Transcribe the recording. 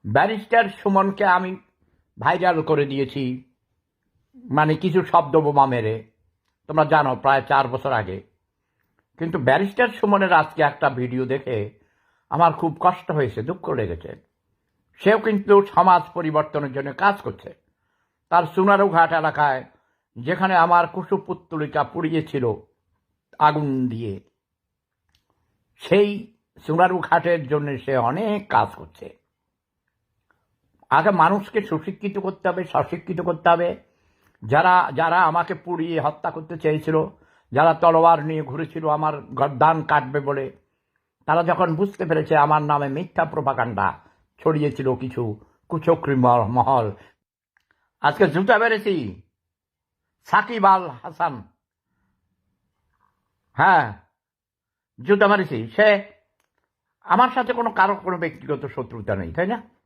Barrister সুমনকে আমি viral করে দিয়েছি, মানে কিছু শব্দ বোমা মেরে, তোমরা জানো, প্রায় 4 বছর আগে। কিন্তু ব্যারিস্টার সুমনের আজকে একটা ভিডিও দেখে আমার খুব কষ্ট হয়েছে, দুঃখ লেগেছে। সেও কিন্তু সমাজ পরিবর্তনের জন্য কাজ করছে। তার সোনারুঘাট এলাকায়, যেখানে আমার কুশপুত্তলিকা পুড়িয়েছিল আগুন দিয়ে, সেই সোনারুঘাটের জন্য সে অনেক কাজ করছে। আগে মানুষকে সুশিক্ষিত করতে হবে, সশিক্ষিত করতে হবে। যারা যারা আমাকে পুড়িয়ে হত্যা করতে চেয়েছিল, যারা তলোয়ার নিয়ে ঘুরেছিল আমার গর্দান কাটবে বলে, তারা যখন বুঝতে পেরেছে আমার নামে মিথ্যা প্রোপাগান্ডা ছড়িয়েছিল কিছু কুচক্রী মহল, আজকে জুতা বেড়েছি সাকিব আল হাসান, হ্যাঁ, জুতা মেরেছি। সে আমার সাথে কারো কোনো ব্যক্তিগত শত্রুতা নেই, তাই না?